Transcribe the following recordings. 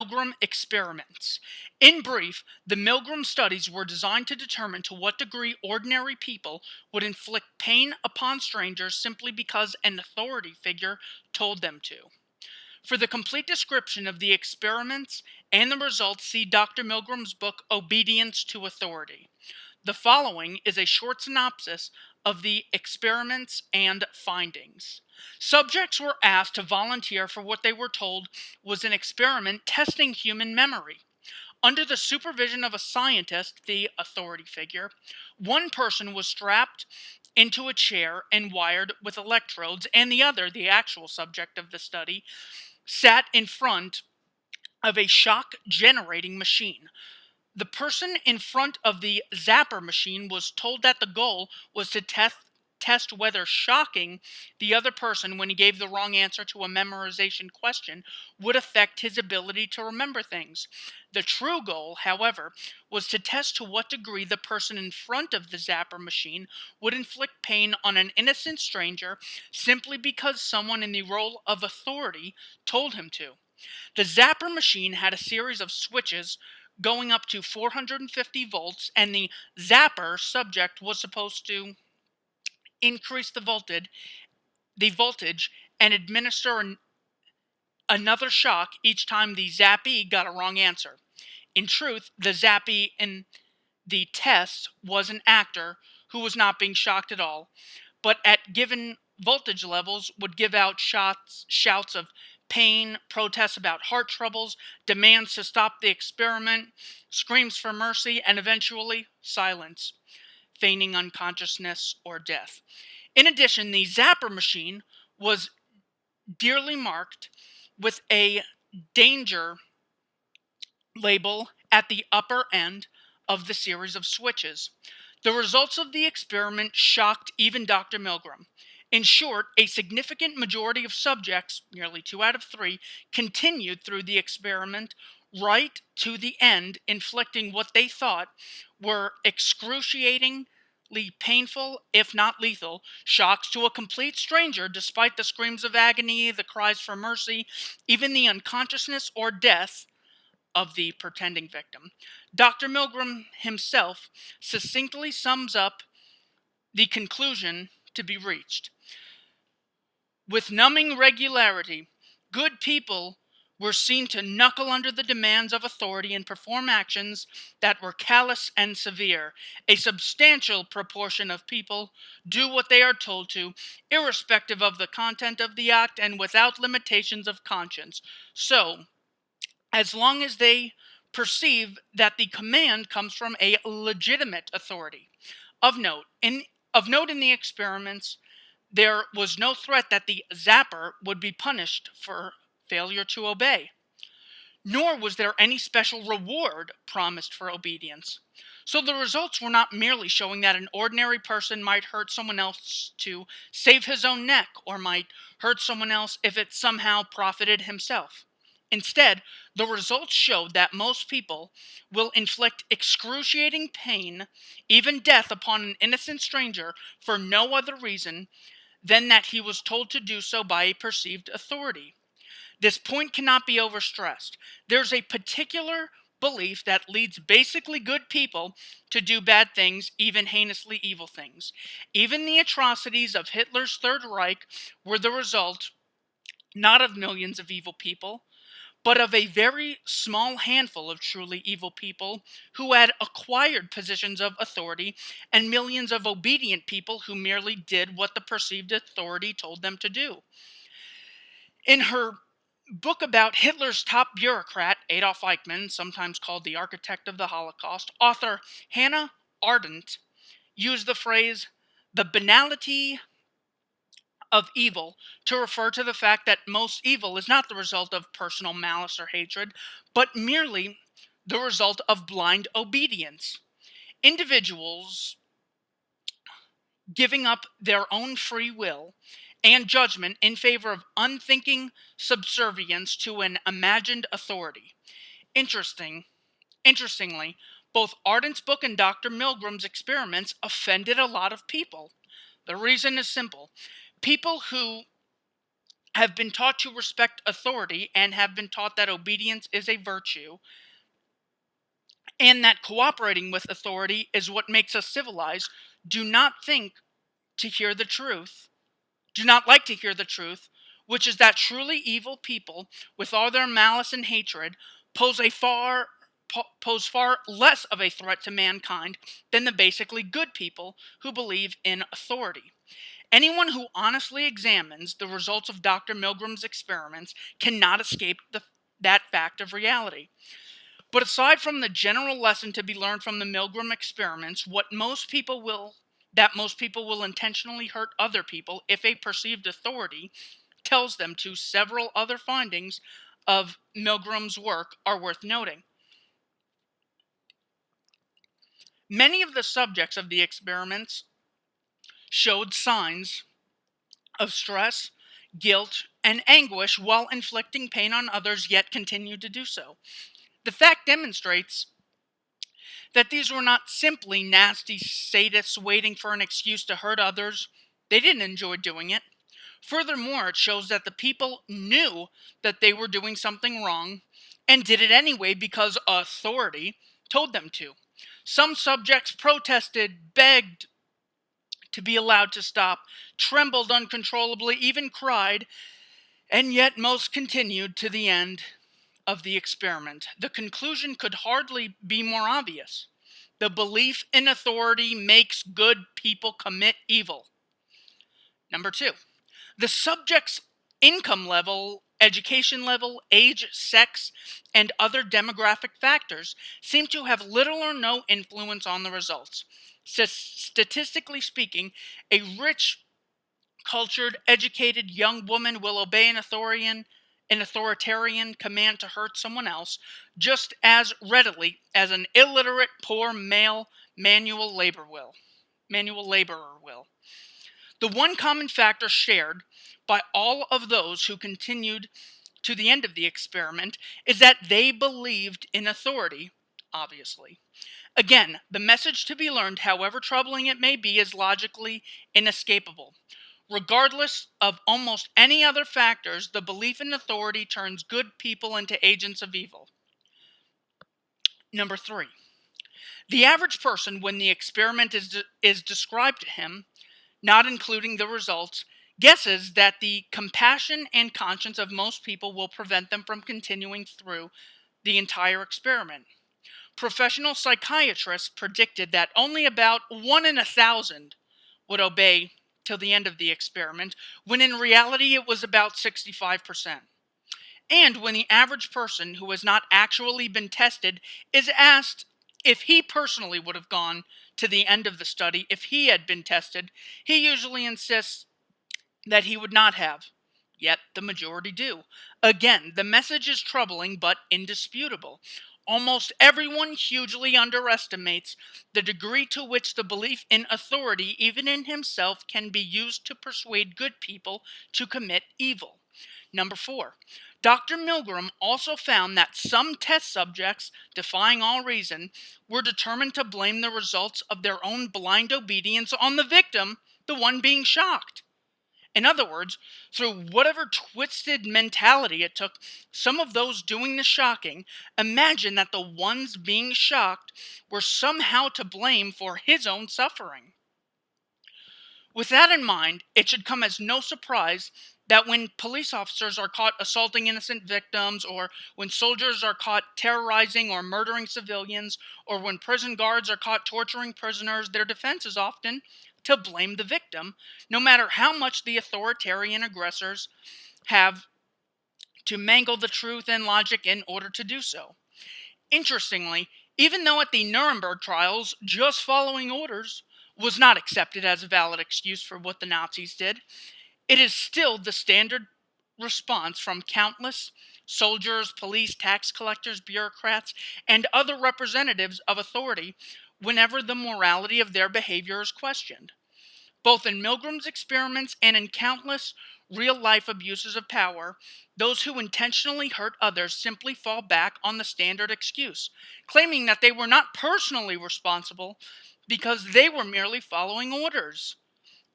Milgram experiments. In brief, the Milgram studies were designed to determine to what degree ordinary people would inflict pain upon strangers simply because an authority figure told them to. For the complete description of the experiments and the results, see Dr. Milgram's book, Obedience to Authority. The following is a short synopsis of the experiments and findings. Subjects were asked to volunteer for what they were told was an experiment testing human memory. Under the supervision of a scientist, the authority figure, one person was strapped into a chair and wired with electrodes, and the other, the actual subject of the study, sat in front of a shock generating machine. The person in front of the zapper machine was told that the goal was to test whether shocking the other person when he gave the wrong answer to a memorization question would affect his ability to remember things. The true goal, however, was to test to what degree the person in front of the zapper machine would inflict pain on an innocent stranger simply because someone in the role of authority told him to. The zapper machine had a series of switches going up to 450 volts, and the zapper subject was supposed to increase the voltage and administer another shock each time the zappee got a wrong answer. In truth, the zappee in the test was an actor who was not being shocked at all, but at given voltage levels would give out shouts of pain, protests about heart troubles, demands to stop the experiment, screams for mercy, and eventually silence, feigning unconsciousness or death. In addition, the zapper machine was dearly marked with a danger label at the upper end of the series of switches. The results of the experiment shocked even Dr. Milgram. In short, a significant majority of subjects, nearly 2 out of 3, continued through the experiment right to the end, inflicting what they thought were excruciatingly painful, if not lethal, shocks to a complete stranger despite the screams of agony, the cries for mercy, even the unconsciousness or death of the pretending victim. Dr. Milgram himself succinctly sums up the conclusion to be reached. With numbing regularity, good people were seen to knuckle under the demands of authority and perform actions that were callous and severe. A substantial proportion of people do what they are told to, irrespective of the content of the act and without limitations of conscience. So, as long as they perceive that the command comes from a legitimate authority. Of note in the experiments, there was no threat that the zapper would be punished for failure to obey, nor was there any special reward promised for obedience. So the results were not merely showing that an ordinary person might hurt someone else to save his own neck, or might hurt someone else if it somehow profited himself. Instead, the results showed that most people will inflict excruciating pain, even death, upon an innocent stranger for no other reason than that he was told to do so by a perceived authority. This point cannot be overstressed. There's a particular belief that leads basically good people to do bad things, even heinously evil things. Even the atrocities of Hitler's Third Reich were the result not of millions of evil people, but of a very small handful of truly evil people who had acquired positions of authority, and millions of obedient people who merely did what the perceived authority told them to do. In her book about Hitler's top bureaucrat, Adolf Eichmann, sometimes called the architect of the Holocaust, author Hannah Arendt used the phrase, the banality of evil, to refer to the fact that most evil is not the result of personal malice or hatred, but merely the result of blind obedience. Individuals giving up their own free will and judgment in favor of unthinking subservience to an imagined authority. Interestingly, both Ardent's book and Dr. Milgram's experiments offended a lot of people. The reason is simple. People who have been taught to respect authority and have been taught that obedience is a virtue, and that cooperating with authority is what makes us civilized, do not think to hear the truth, do not like to hear the truth, which is that truly evil people, with all their malice and hatred, pose far less of a threat to mankind than the basically good people who believe in authority. Anyone who honestly examines the results of Dr. Milgram's experiments cannot escape that fact of reality. But aside from the general lesson to be learned from the Milgram experiments, that most people will intentionally hurt other people if a perceived authority tells them to, several other findings of Milgram's work are worth noting. Many of the subjects of the experiments showed signs of stress, guilt, and anguish while inflicting pain on others, yet continued to do so. The fact demonstrates that these were not simply nasty sadists waiting for an excuse to hurt others. They didn't enjoy doing it. Furthermore, it shows that the people knew that they were doing something wrong and did it anyway because authority told them to. Some subjects protested, begged to be allowed to stop, trembled uncontrollably, even cried, and yet most continued to the end of the experiment. The conclusion could hardly be more obvious. The belief in authority makes good people commit evil. Number 2, the subject's income level, education level, age, sex, and other demographic factors seem to have little or no influence on the results. Statistically speaking, a rich, cultured, educated young woman will obey an authoritarian command to hurt someone else just as readily as an illiterate, poor male manual laborer will. The one common factor shared by all of those who continued to the end of the experiment is that they believed in authority, obviously. Again, the message to be learned, however troubling it may be, is logically inescapable. Regardless of almost any other factors, the belief in authority turns good people into agents of evil. Number 3, the average person, when the experiment is described to him, not including the results, guesses that the compassion and conscience of most people will prevent them from continuing through the entire experiment. Professional psychiatrists predicted that only about 1 in 1,000 would obey till the end of the experiment, when in reality it was about 65%. And when the average person who has not actually been tested is asked if he personally would have gone to the end of the study if he had been tested, he usually insists that he would not have. Yet the majority do. Again, the message is troubling but indisputable. Almost everyone hugely underestimates the degree to which the belief in authority, even in himself, can be used to persuade good people to commit evil. Number 4, Dr. Milgram also found that some test subjects, defying all reason, were determined to blame the results of their own blind obedience on the victim, the one being shocked. In other words, through whatever twisted mentality it took some of those doing the shocking, imagine that the ones being shocked were somehow to blame for his own suffering. With that in mind, it should come as no surprise that when police officers are caught assaulting innocent victims, or when soldiers are caught terrorizing or murdering civilians, or when prison guards are caught torturing prisoners, their defense is often to blame the victim, no matter how much the authoritarian aggressors have to mangle the truth and logic in order to do so. Interestingly, even though at the Nuremberg trials, just following orders was not accepted as a valid excuse for what the Nazis did, it is still the standard response from countless soldiers, police, tax collectors, bureaucrats, and other representatives of authority whenever the morality of their behavior is questioned. Both in Milgram's experiments and in countless real-life abuses of power, those who intentionally hurt others simply fall back on the standard excuse, claiming that they were not personally responsible because they were merely following orders.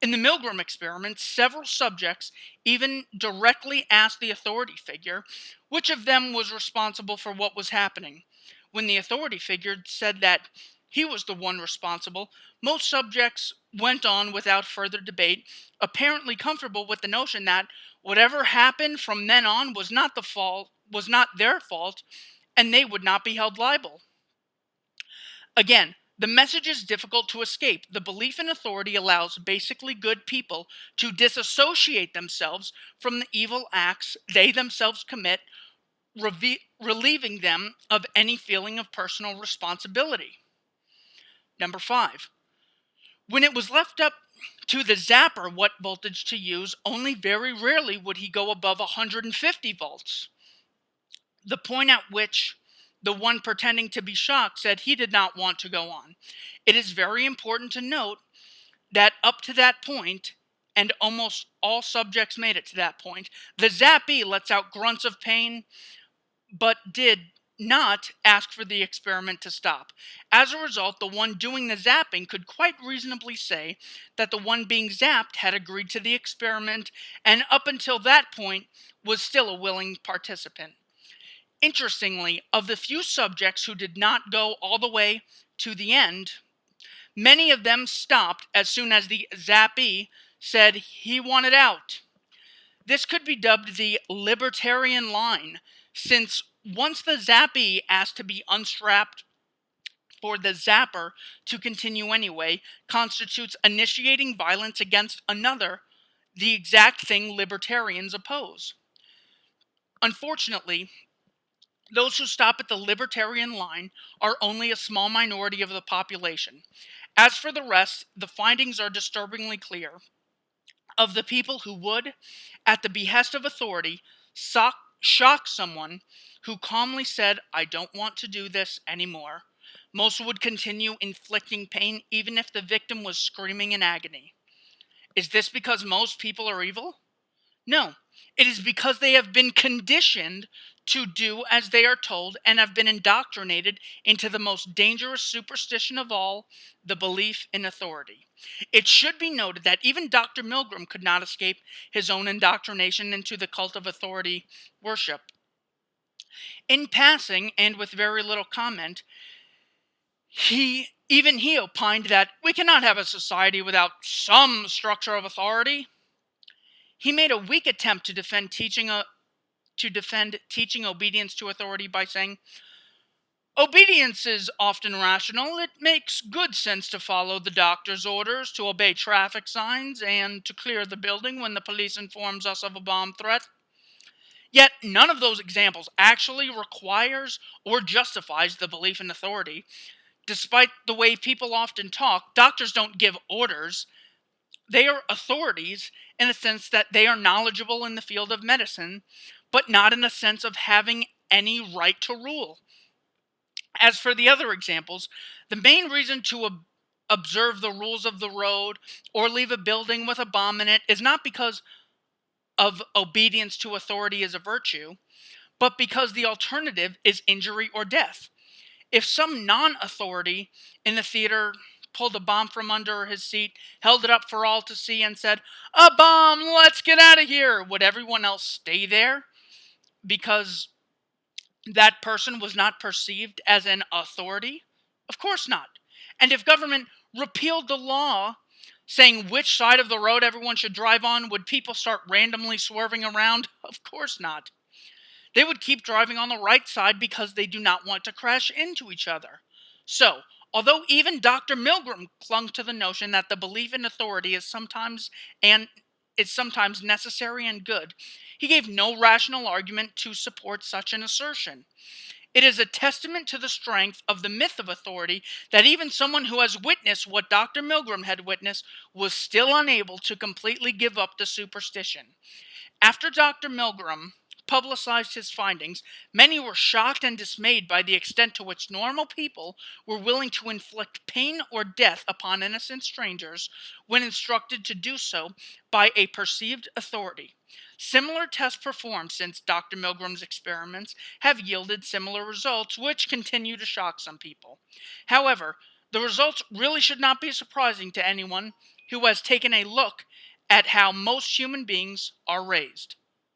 In the Milgram experiment, several subjects even directly asked the authority figure which of them was responsible for what was happening. When the authority figure said that he was the one responsible, most subjects went on without further debate, apparently comfortable with the notion that whatever happened from then on was not their fault, and they would not be held liable. Again, the message is difficult to escape. The belief in authority allows basically good people to disassociate themselves from the evil acts they themselves commit, relieving them of any feeling of personal responsibility. Number 5. When it was left up to the zapper what voltage to use, only very rarely would he go above 150 volts. The point at which the one pretending to be shocked said he did not want to go on. It is very important to note that up to that point, and almost all subjects made it to that point, the zappy lets out grunts of pain, but did not ask for the experiment to stop. As a result, the one doing the zapping could quite reasonably say that the one being zapped had agreed to the experiment, and up until that point was still a willing participant. Interestingly, of the few subjects who did not go all the way to the end, many of them stopped as soon as the zappy said he wanted out. This could be dubbed the libertarian line, since once the zappy asked to be unstrapped for the zapper to continue anyway, constitutes initiating violence against another, the exact thing libertarians oppose. Unfortunately, those who stop at the libertarian line are only a small minority of the population. As for the rest, the findings are disturbingly clear. Of the people who would, at the behest of authority, shock someone who calmly said, "I don't want to do this anymore," most would continue inflicting pain even if the victim was screaming in agony. Is this because most people are evil? No, it is because they have been conditioned to do as they are told and have been indoctrinated into the most dangerous superstition of all, the belief in authority. It should be noted that even Dr. Milgram could not escape his own indoctrination into the cult of authority worship. In passing, and with very little comment, he opined that we cannot have a society without some structure of authority. He made a weak attempt to defend teaching obedience to authority by saying, "Obedience is often rational. It makes good sense to follow the doctor's orders, to obey traffic signs, and to clear the building when the police informs us of a bomb threat." Yet none of those examples actually requires or justifies the belief in authority. Despite the way people often talk, doctors don't give orders. They are authorities in the sense that they are knowledgeable in the field of medicine, but not in the sense of having any right to rule. As for the other examples, the main reason to observe the rules of the road or leave a building with a bomb in it is not because of obedience to authority as a virtue, but because the alternative is injury or death. If some non-authority in the theater pulled a bomb from under his seat, held it up for all to see, and said, "A bomb, let's get out of here," would everyone else stay there because that person was not perceived as an authority? Of course not. And if government repealed the law saying which side of the road everyone should drive on, would people start randomly swerving around? Of course not. They would keep driving on the right side because they do not want to crash into each other. So, although even Dr. Milgram clung to the notion that the belief in authority is sometimes necessary and good, he gave no rational argument to support such an assertion. It is a testament to the strength of the myth of authority that even someone who has witnessed what Dr. Milgram had witnessed was still unable to completely give up the superstition. After Dr. Milgram publicized his findings, many were shocked and dismayed by the extent to which normal people were willing to inflict pain or death upon innocent strangers when instructed to do so by a perceived authority. Similar tests performed since Dr. Milgram's experiments have yielded similar results, which continue to shock some people. However, the results really should not be surprising to anyone who has taken a look at how most human beings are raised.